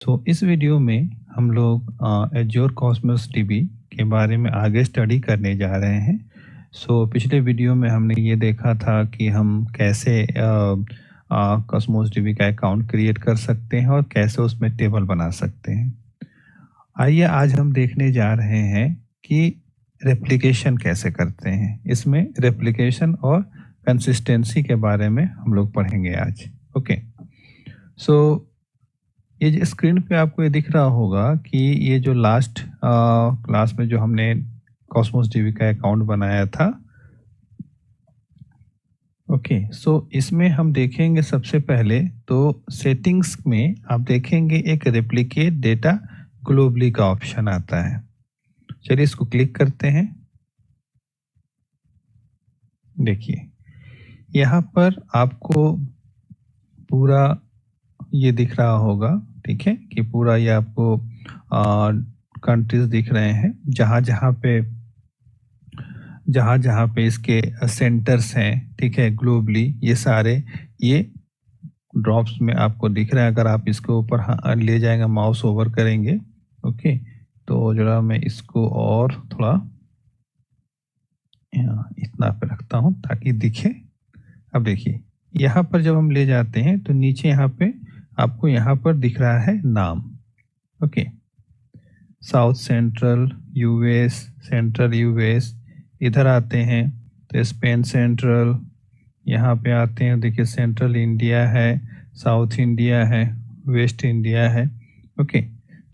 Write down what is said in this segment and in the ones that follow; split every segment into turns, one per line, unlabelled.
तो इस वीडियो में हम लोग एज्योर कॉस्मोस डीबी के बारे में आगे स्टडी करने जा रहे हैं। पिछले वीडियो में हमने ये देखा था कि हम कैसे कॉस्मोस डीबी का अकाउंट क्रिएट कर सकते हैं और कैसे उसमें टेबल बना सकते हैं। आइए आज हम देखने जा रहे हैं कि रेप्लिकेशन कैसे करते हैं। इसमें रेप्लिकेशन और कंसिस्टेंसी के बारे में हम लोग पढ़ेंगे आज। ओके, सो ये जो स्क्रीन पे आपको ये दिख रहा होगा कि ये जो लास्ट क्लास में जो हमने कॉस्मोस डीबी का अकाउंट बनाया था। ओके, इसमें हम देखेंगे सबसे पहले तो सेटिंग्स में आप देखेंगे एक रेप्लिकेट डेटा ग्लोबली का ऑप्शन आता है। चलिए इसको क्लिक करते हैं। देखिए यहाँ पर आपको पूरा ये दिख रहा होगा, ठीक है, कि पूरा ये आपको कंट्रीज दिख रहे हैं जहाँ जहाँ पे इसके सेंटर्स हैं, ठीक है, ग्लोबली ये सारे ये ड्रॉप्स में आपको दिख रहे हैं। अगर आप इसके ऊपर ले जाएंगे, माउस ओवर करेंगे, ओके, तो जरा मैं इसको और थोड़ा इतना पे रखता हूँ ताकि दिखे। अब देखिए यहाँ पर जब हम ले जाते हैं तो नीचे यहाँ पे आपको यहाँ पर दिख रहा है नाम। Okay, south central US, central US, इधर आते हैं तो स्पेन सेंट्रल, यहाँ पे आते हैं देखिए सेंट्रल इंडिया है, साउथ इंडिया है, वेस्ट इंडिया है। ओके,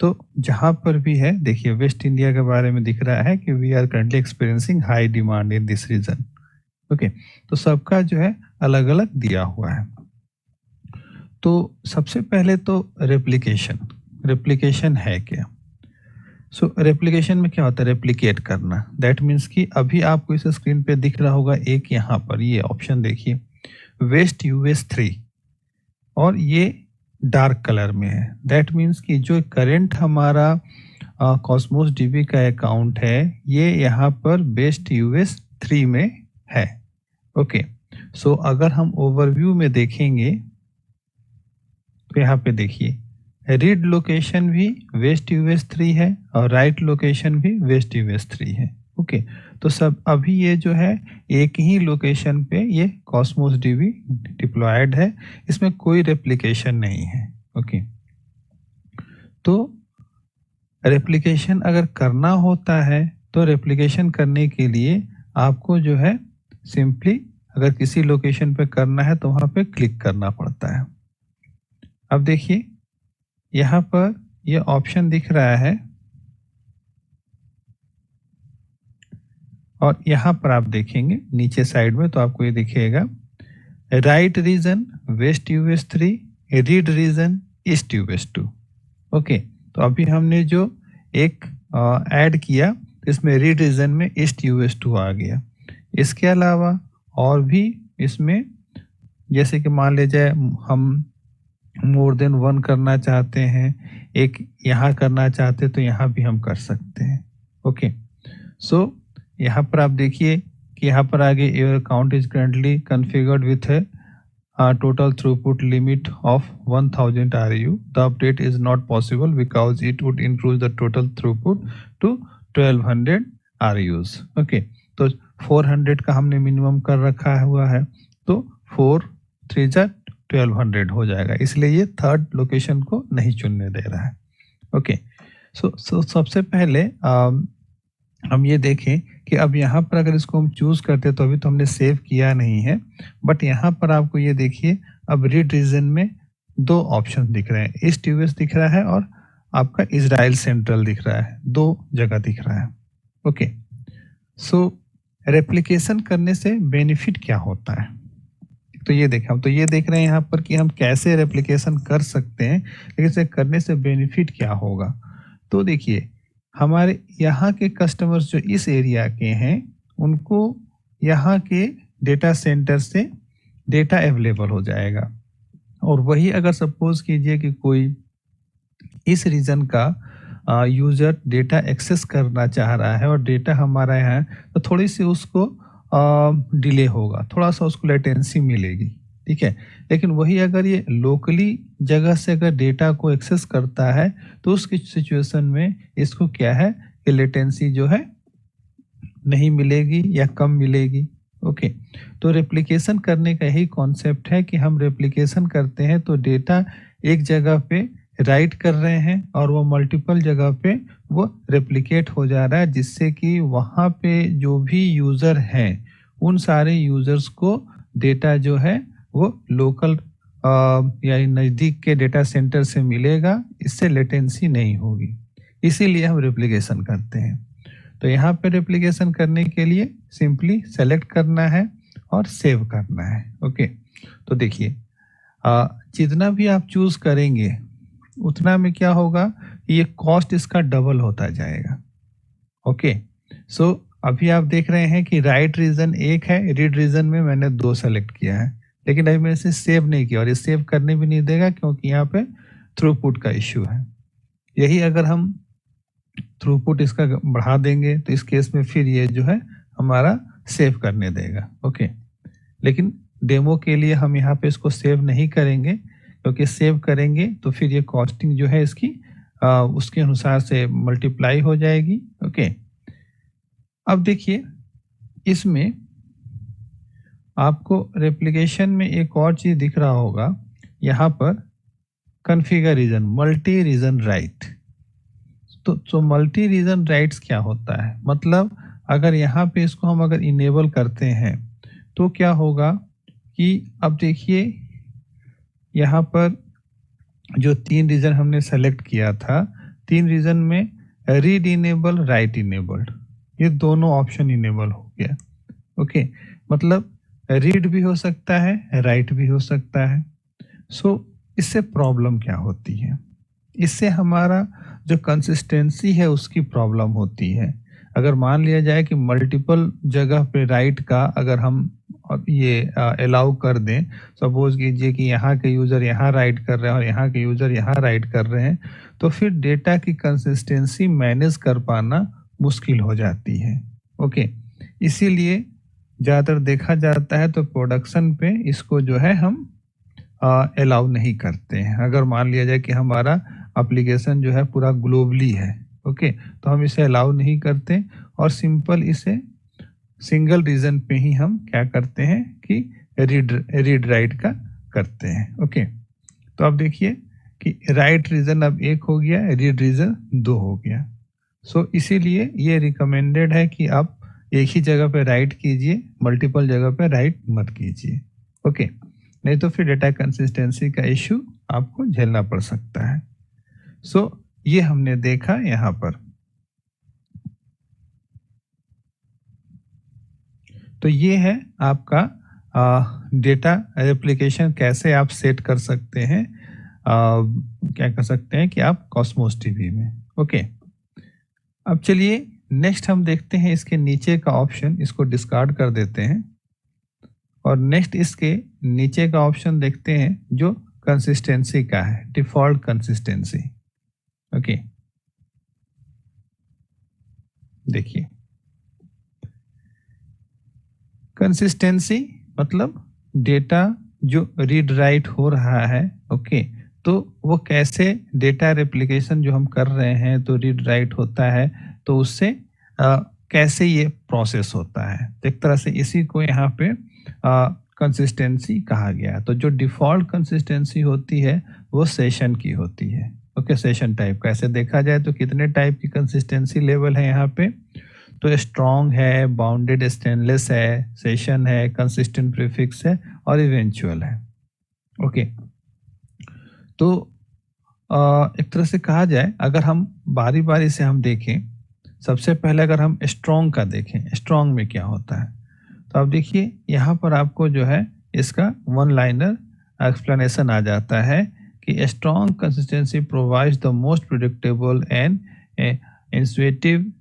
तो जहाँ पर भी है देखिए वेस्ट इंडिया के बारे में दिख रहा है कि we are currently experiencing high demand in this region. Okay, तो सबका जो है अलग अलग दिया हुआ है। तो सबसे पहले तो रेप्लिकेशन है क्या? रेप्लिकेशन में क्या होता है? रेप्लिकेट करना। दैट मीन्स कि अभी आपको इस स्क्रीन पे दिख रहा होगा एक यहाँ पर ये ऑप्शन देखिए वेस्ट यूएस 3 और ये डार्क कलर में है। दैट मीन्स कि जो करंट हमारा कॉस्मोस डीबी का अकाउंट है ये यहाँ पर वेस्ट यूएस 3 में है। ओके, अगर हम ओवरव्यू में देखेंगे तो यहाँ पे देखिए रीड लोकेशन भी वेस्ट यूएस 3 है और राइट लोकेशन भी वेस्ट यूएस 3 है। ओके, तो सब अभी ये जो है एक ही लोकेशन पे ये कॉस्मोस डीबी डिप्लॉयड है, इसमें कोई रेप्लिकेशन नहीं है। ओके, तो रेप्लिकेशन अगर करना होता है तो रेप्लिकेशन करने के लिए आपको जो है सिंपली अगर किसी लोकेशन पे करना है तो वहाँ पे क्लिक करना पड़ता है। अब देखिए यहाँ पर ये ऑप्शन दिख रहा है और यहाँ पर आप देखेंगे नीचे साइड में तो आपको ये दिखेगा right region west US 3, read region east US 2। Okay, तो अभी हमने जो एक ऐड किया इसमें रीड रीजन में ईस्ट यूएस 2 आ गया। इसके अलावा और भी इसमें जैसे कि मान लीजिए हम मोर देन 1 करना चाहते हैं, एक यहाँ करना चाहते तो यहाँ भी हम कर सकते हैं। ओके, यहाँ पर आप देखिए कि यहाँ पर आगे your account is currently configured with total throughput limit of 1000 RU. The update is not possible because it would increase the total throughput to 1200 RUs. Okay, तो 400 का हमने मिनिमम कर रखा हुआ है तो 4 3 1200 हो जाएगा, इसलिए ये थर्ड लोकेशन को नहीं चुनने दे रहा है। ओके, सबसे पहले हम ये देखें कि अब यहाँ पर अगर इसको हम चूज करते तो अभी तो हमने सेव किया नहीं है, बट यहाँ पर आपको ये देखिए अब रीड रीजन में 2 ऑप्शन दिख रहे हैं, ईस्ट यूएस दिख रहा है और आपका इजराइल सेंट्रल दिख रहा है, 2 जगह दिख रहा है। ओके, रेप्लिकेशन करने से बेनिफिट क्या होता है? तो ये देखें, हम तो ये देख रहे हैं यहाँ पर कि हम कैसे रेप्लिकेशन कर सकते हैं, लेकिन इसे करने से बेनिफिट क्या होगा। तो देखिए हमारे यहाँ के कस्टमर्स जो इस एरिया के हैं उनको यहाँ के डेटा सेंटर से डेटा अवेलेबल हो जाएगा, और वही अगर सपोज कीजिए कि कोई इस रीजन का यूजर डेटा एक्सेस करना चाह रहा है और डेटा हमारा यहाँ है तो थोड़ी सी उसको डिले होगा, थोड़ा सा उसको लेटेंसी मिलेगी। ठीक है। लेकिन वही अगर ये लोकली जगह से अगर डेटा को एक्सेस करता है तो उस सिचुएशन में इसको क्या है कि लेटेंसी जो है नहीं मिलेगी या कम मिलेगी। ओके, तो रेप्लिकेशन करने का यही कॉन्सेप्ट है कि हम रेप्लिकेशन करते हैं तो डेटा एक जगह पे राइट कर रहे हैं और वो मल्टीपल जगह पे वो रेप्लिकेट हो जा रहा है, जिससे कि वहाँ पे जो भी यूज़र हैं उन सारे यूज़र्स को डेटा जो है वो लोकल या नज़दीक के डेटा सेंटर से मिलेगा, इससे लेटेंसी नहीं होगी। इसीलिए हम रेप्लिकेशन करते हैं। तो यहाँ पे रेप्लिकेशन करने के लिए सिंपली सेलेक्ट करना है और सेव करना है। ओके, तो देखिए जितना भी आप चूज करेंगे उतना में क्या होगा, ये कॉस्ट इसका डबल होता जाएगा। ओके, सो अभी आप देख रहे हैं कि राइट रीजन एक है, रीड रीजन में मैंने 2 सेलेक्ट किया है, लेकिन अभी मैंने इसे सेव नहीं किया और ये सेव करने भी नहीं देगा क्योंकि यहाँ पे थ्रूपुट का इश्यू है। यही अगर हम थ्रूपुट इसका बढ़ा देंगे तो इस केस में फिर ये जो है हमारा सेव करने देगा। ओके, लेकिन डेमो के लिए हम यहाँ पे इसको सेव नहीं करेंगे क्योंकि सेव करेंगे तो फिर ये कॉस्टिंग जो है इसकी उसके अनुसार से मल्टीप्लाई हो जाएगी। ओके, अब देखिए इसमें आपको रेप्लिकेशन में एक और चीज दिख रहा होगा, यहाँ पर configure region, multi region write. तो मल्टी रीजन राइट्स क्या होता है, मतलब अगर यहाँ पे इसको हम अगर इनेबल करते हैं तो क्या होगा कि अब देखिए यहाँ पर जो 3 रीजन हमने सेलेक्ट किया था, 3 रीजन में रीड इनेबल, राइट इनेबल्ड, ये दोनों ऑप्शन इनेबल हो गया। ओके, मतलब रीड भी हो सकता है, राइट भी हो सकता है। सो इससे प्रॉब्लम क्या होती है, इससे हमारा जो कंसिस्टेंसी है उसकी प्रॉब्लम होती है। अगर मान लिया जाए कि मल्टीपल जगह पे राइट का अगर हम ये अलाउ कर दें, सपोज कीजिए कि यहाँ के यूज़र यहाँ राइट कर रहे हैं और यहाँ के यूज़र यहाँ राइट कर रहे हैं, तो फिर डेटा की कंसिस्टेंसी मैनेज कर पाना मुश्किल हो जाती है। ओके, इसीलिए ज़्यादातर देखा जाता है तो प्रोडक्शन पे इसको जो है हम अलाउ नहीं करते हैं। अगर मान लिया जाए कि हमारा एप्लीकेशन जो है पूरा ग्लोबली है, ओके, तो हम इसे अलाउ नहीं करते और सिंपल इसे सिंगल रीजन पे ही हम क्या करते हैं कि रीड राइट का करते हैं। ओके, तो अब देखिए कि राइट रीजन अब 1 हो गया, रीड रीजन 2 हो गया। सो इसीलिए ये रिकमेंडेड है कि आप एक ही जगह पे राइट कीजिए, मल्टीपल जगह पे राइट मत कीजिए। ओके, नहीं तो फिर डेटा कंसिस्टेंसी का इश्यू आपको झेलना पड़ सकता है। सो ये हमने देखा यहाँ पर। तो ये है आपका डेटा रेप्लिकेशन कैसे आप सेट कर सकते हैं, क्या कर सकते हैं कि आप कॉस्मोस टीवी में। ओके, अब चलिए नेक्स्ट हम देखते हैं इसके नीचे का ऑप्शन, इसको डिस्कार्ड कर देते हैं और नेक्स्ट इसके नीचे का ऑप्शन देखते हैं जो कंसिस्टेंसी का है, डिफॉल्ट कंसिस्टेंसी। ओके, देखिए कंसिस्टेंसी मतलब डेटा जो रीड राइट हो रहा है, ओके, तो वो कैसे डेटा रेप्लिकेशन जो हम कर रहे हैं तो रीड राइट होता है, तो उससे कैसे ये प्रोसेस होता है, तो एक तरह से इसी को यहाँ पे कंसिस्टेंसी कहा गया। तो जो डिफॉल्ट कंसिस्टेंसी होती है वो सेशन की होती है। ओके, सेशन टाइप का ऐसे देखा जाए तो कितने टाइप की कंसिस्टेंसी लेवल है यहाँ पे, तो स्ट्रॉन्ग है, बाउंडेड स्टेनलेस है, सेशन है, कंसिस्टेंट प्रीफिक्स है और इवेंचुअल है। ओके, तो एक तरह से कहा जाए अगर हम बारी बारी से हम देखें, सबसे पहले अगर हम स्ट्रॉन्ग का देखें, स्ट्रॉन्ग में क्या होता है, तो आप देखिए यहाँ पर आपको जो है इसका वन लाइनर एक्सप्लेनेशन आ जाता है कि strong consistency provides the most predictable and intuitive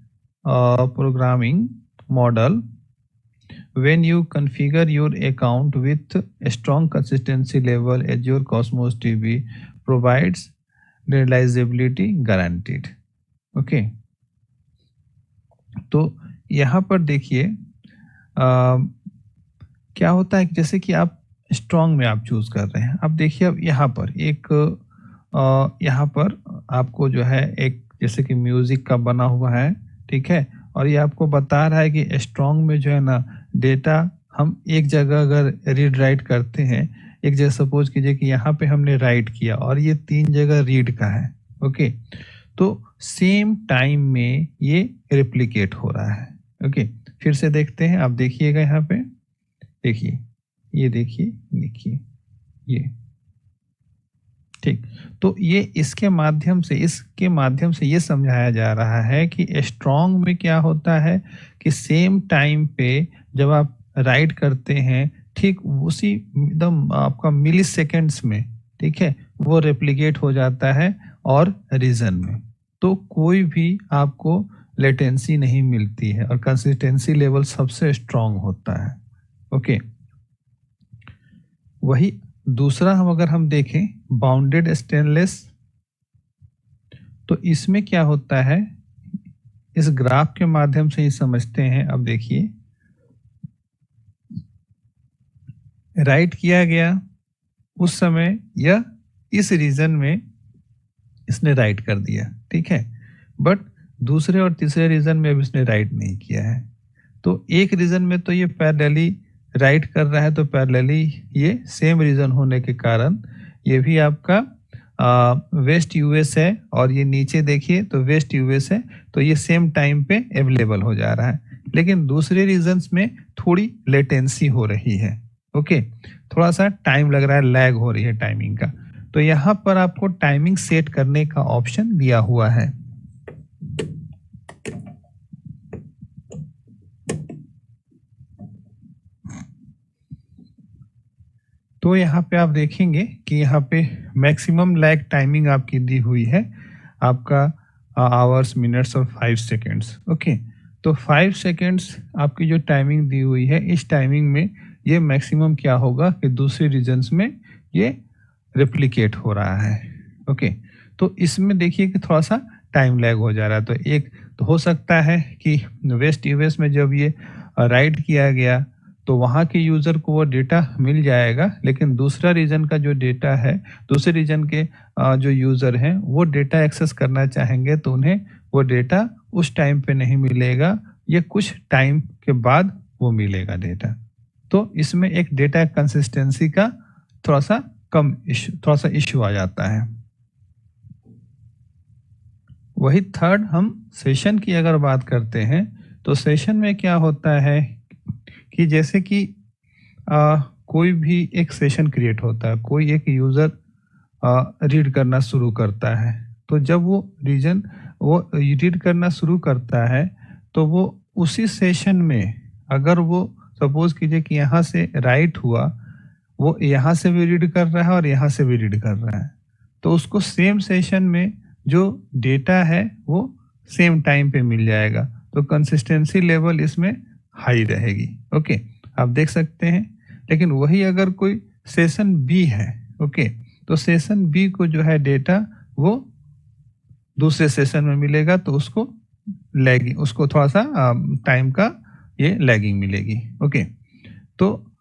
programming model when you configure your account with a strong consistency level. Azure Cosmos DB provides reliability guaranteed. Okay, तो यहाँ पर देखिए क्या होता है कि जैसे कि आप स्ट्रॉन्ग में आप चूज़ कर रहे हैं। अब देखिए अब यहाँ पर एक यहाँ पर आपको जो है एक जैसे कि म्यूज़िक का बना हुआ है, ठीक है? और ये आपको बता रहा है कि स्ट्रॉन्ग में जो है ना डेटा हम एक जगह अगर रीड राइट करते हैं, एक जगह सपोज़ कीजिए कि यहाँ पे हमने राइट किया और ये 3 जगह रीड का है, ओके? तो सेम टाइम में ये रेप्लिकेट हो रहा है, ओके? फिर से देखते हैं, आप देखिएगा यहाँ पे, देखिए, ये देखिए, देखिए, ये। ठीक। तो ये इसके माध्यम से ये समझाया जा रहा है कि स्ट्रॉन्ग में क्या होता है कि सेम टाइम पे जब आप राइट करते हैं, ठीक उसी एकदम आपका मिलीसेकंड्स में, ठीक है? वो रेप्लिकेट हो जाता है और रीजन में। तो कोई भी आपको लेटेंसी नहीं मिलती है और कंसिस्टेंसी लेवल सबसे स्ट्रॉन्ग होता है। ओके। वही दूसरा अगर हम देखें बाउंडेड स्टेनलेस, तो इसमें क्या होता है, इस ग्राफ के माध्यम से ही समझते हैं। अब देखिए, राइट किया गया उस समय या इस रीजन में इसने राइट कर दिया, ठीक है? बट दूसरे और तीसरे रीजन में अब इसने राइट नहीं किया है। तो एक रीजन में तो ये पैरेलली राइट कर रहा है, तो पैरेलली ये सेम रीजन होने के कारण ये भी आपका वेस्ट यूएस है और ये नीचे देखिए तो वेस्ट यूएस है, तो ये सेम टाइम पे अवेलेबल हो जा रहा है। लेकिन दूसरे रीजन्स में थोड़ी लेटेंसी हो रही है, ओके? थोड़ा सा टाइम लग रहा है, लैग हो रही है टाइमिंग का। तो यहाँ पर आपको टाइमिंग सेट करने का ऑप्शन दिया हुआ है। तो यहाँ पे आप देखेंगे कि यहाँ पे मैक्सिमम लैग टाइमिंग आपकी दी हुई है, आपका आवर्स, मिनट्स और 5 सेकेंड्स, ओके? तो 5 सेकेंड्स आपकी जो टाइमिंग दी हुई है, इस टाइमिंग में ये मैक्सिमम क्या होगा कि दूसरे रीजन्स में ये रेप्लिकेट हो रहा है, ओके? तो इसमें देखिए कि थोड़ा सा टाइम लैग हो जा रहा है। तो एक तो हो सकता है कि वेस्ट यूएस में जब ये राइट किया गया तो वहाँ के यूज़र को वो डेटा मिल जाएगा, लेकिन दूसरा रीजन का जो डेटा है, दूसरे रीजन के जो यूज़र हैं वो डेटा एक्सेस करना चाहेंगे तो उन्हें वो डेटा उस टाइम पे नहीं मिलेगा, ये कुछ टाइम के बाद वो मिलेगा डेटा। तो इसमें एक डेटा कंसिस्टेंसी का थोड़ा-सा थोड़ा-सा इश्यू आ जाता है। वही थर्ड हम सेशन की अगर बात करते हैं, तो सेशन में क्या होता है कि जैसे कि कोई भी एक सेशन क्रिएट होता है, कोई एक यूज़र रीड करना शुरू करता है, तो जब वो रीड करना शुरू करता है, तो वो उसी सेशन में अगर वो सपोज़ कीजिए कि यहाँ से राइट हुआ, वो यहाँ से भी रीड कर रहा है और यहाँ से भी रीड कर रहा है, तो उसको सेम सेशन में जो डेटा है वो सेम टाइम पे मिल जाएगा, तो कंसिस्टेंसी लेवल इसमें हाई रहेगी, ओके? आप देख सकते हैं। लेकिन वही अगर कोई सेशन बी है, ओके? तो सेशन बी को जो है डेटा वो दूसरे सेशन में मिलेगा, तो उसको थोड़ा-सा टाइम का ये लैगिंग मिलेगी, ओके? तो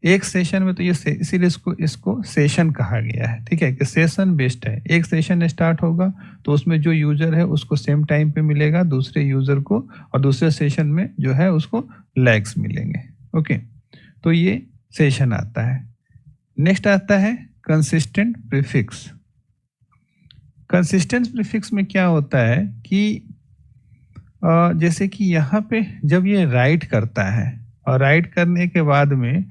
एक सेशन में तो इसीलिए इसको सेशन कहा गया है, ठीक है? कि सेशन बेस्ड है। एक सेशन स्टार्ट होगा तो उसमें जो यूज़र है उसको सेम टाइम पे मिलेगा दूसरे यूज़र को, और दूसरे सेशन में जो है उसको लैग्स मिलेंगे, ओके? तो ये सेशन आता है। नेक्स्ट आता है कंसिस्टेंट प्रीफिक्स। कंसिस्टेंट प्रीफिक्स में क्या होता है कि जैसे कि यहाँ पे जब ये राइट करता है और राइट करने के बाद में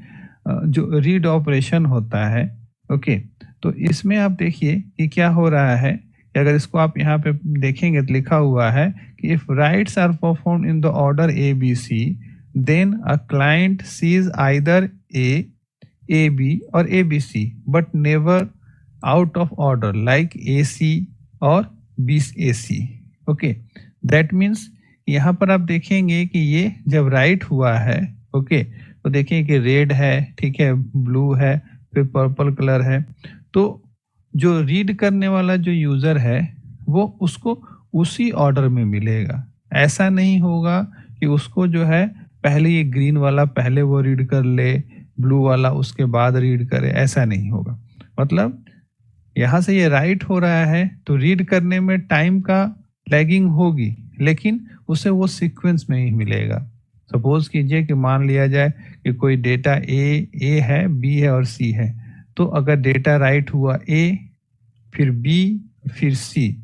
जो रीड ऑपरेशन होता है, ओके? तो इसमें आप देखिए कि क्या हो रहा है कि अगर इसको आप यहाँ पे देखेंगे तो लिखा हुआ है कि if writes are performed in the order A B C, then a client sees either A B or A B C but never out of order like A C or B A C, okay? That means यहाँ पर आप देखेंगे कि ये जब right हुआ है, okay? तो देखिए कि रेड है, ठीक है, ब्लू है, फिर पर्पल कलर है। तो जो रीड करने वाला जो यूज़र है वो उसको उसी ऑर्डर में मिलेगा। ऐसा नहीं होगा कि उसको जो है पहले ये ग्रीन वाला पहले वो रीड कर ले ब्लू वाला उसके बाद रीड करे, ऐसा नहीं होगा। मतलब यहाँ से ये राइट हो रहा है तो रीड करने में टाइम का लैगिंग होगी, लेकिन उसे वो सीक्वेंस में ही मिलेगा। सपोज कीजिए कि मान लिया जाए कि कोई डेटा ए है, बी है और सी है, तो अगर डेटा राइट हुआ ए, फिर बी, फिर सी,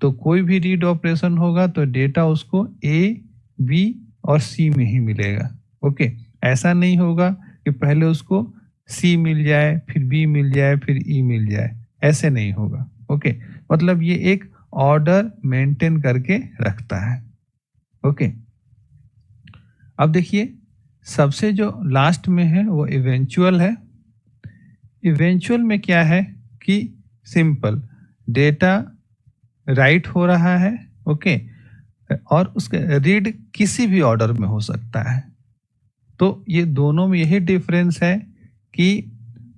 तो कोई भी रीड ऑपरेशन होगा तो डेटा उसको ए, बी और सी में ही मिलेगा। ओके, ऐसा नहीं होगा कि पहले उसको सी मिल जाए, फिर बी मिल जाए, फिर ई मिल जाए, ऐसे नहीं होगा। ओके, मतलब ये एक ऑर्डर मेंटेन करके रखता है। ओके, अब देखिए सबसे जो लास्ट में है वो इवेंचुअल है। इवेंचुअल में क्या है कि सिंपल डेटा राइट हो रहा है, ओके, और उसके रीड किसी भी ऑर्डर में हो सकता है। तो ये दोनों में यही डिफरेंस है कि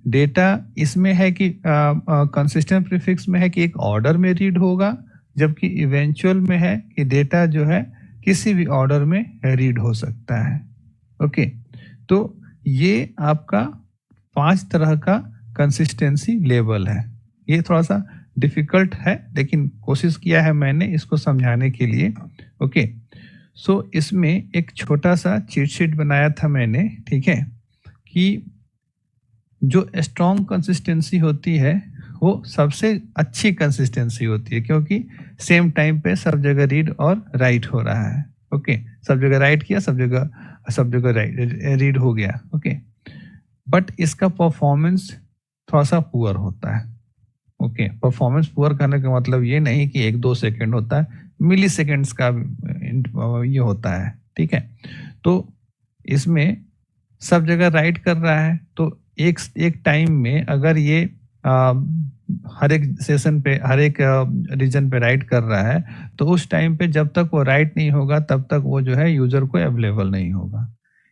डेटा इसमें है कि कंसिस्टेंट प्रीफिक्स में है कि एक ऑर्डर में रीड होगा, जबकि इवेंचुअल में है कि डेटा जो है किसी भी ऑर्डर में रीड हो सकता है। ओके, तो ये आपका 5 तरह का कंसिस्टेंसी लेवल है। ये थोड़ा सा डिफिकल्ट है, लेकिन कोशिश किया है मैंने इसको समझाने के लिए। ओके, सो इसमें एक छोटा सा चीट शीट बनाया था मैंने, ठीक है, कि जो स्ट्रॉन्ग कंसिस्टेंसी होती है वो सबसे अच्छी कंसिस्टेंसी होती है, क्योंकि सेम टाइम पे सब जगह रीड और राइट हो रहा है। ओके, सब जगह राइट किया, सब जगह रीड हो गया। ओके, बट इसका परफॉर्मेंस थोड़ा सा पुअर होता है। ओके, परफॉर्मेंस पुअर करने का मतलब ये नहीं कि 1-2 सेकंड होता है, मिली सेकेंड्स का ये होता है, ठीक है। तो इसमें सब जगह राइट कर रहा है, तो एक टाइम में अगर ये हर एक सेशन पे, हर एक रीजन पे राइट कर रहा है, तो उस टाइम पे जब तक वो राइट नहीं होगा तब तक वो जो है यूजर को अवेलेबल नहीं होगा।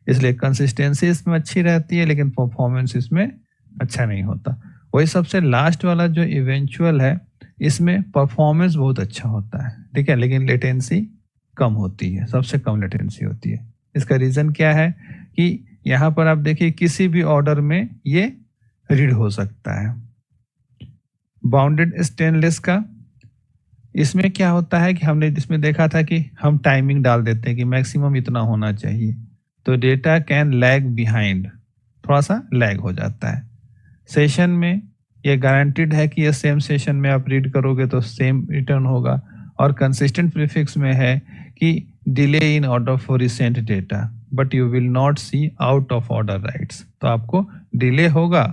इसलिए कंसिस्टेंसी इसमें अच्छी रहती है, लेकिन परफॉर्मेंस इसमें अच्छा नहीं होता। वही सबसे लास्ट वाला जो इवेंचुअल है, इसमें परफॉर्मेंस बहुत अच्छा होता है, ठीक है, लेकिन लेटेंसी कम होती है, सबसे कम लेटेंसी होती है। इसका रीजन क्या है कि यहाँ पर आप देखिए किसी भी ऑर्डर में ये रीड हो सकता है। बाउंडेड स्टेनलेस का इसमें क्या होता है कि हमने इसमें देखा था कि हम टाइमिंग डाल देते हैं कि मैक्सिमम इतना होना चाहिए, तो डेटा कैन लैग बिहाइंड, थोड़ा सा लैग हो जाता है। सेशन में ये गारंटीड है कि ये सेम सेशन में आप रीड करोगे तो सेम रिटर्न होगा। और कंसिस्टेंट प्रीफिक्स में है कि delay in order for recent data, but you will not see out of order writes, तो आपको डिले होगा,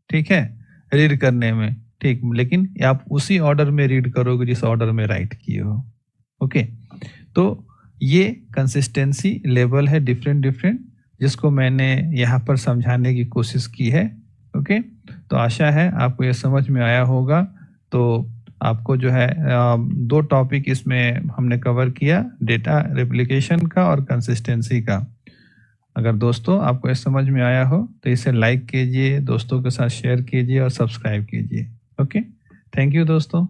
ठीक है, रीड करने में, ठीक, लेकिन आप उसी ऑर्डर में रीड करोगे जिस ऑर्डर में राइट किए हो। ओके, तो ये कंसिस्टेंसी लेवल है डिफरेंट, जिसको मैंने यहाँ पर समझाने की कोशिश की है। ओके, तो आशा है आपको ये समझ में आया होगा। तो आपको जो है 2 टॉपिक इसमें हमने कवर किया, डेटा रेप्लिकेशन का और कंसिस्टेंसी का। अगर दोस्तों आपको ये समझ में आया हो तो इसे लाइक कीजिए, दोस्तों के साथ शेयर कीजिए और सब्सक्राइब कीजिए। ओके, थैंक यू दोस्तों।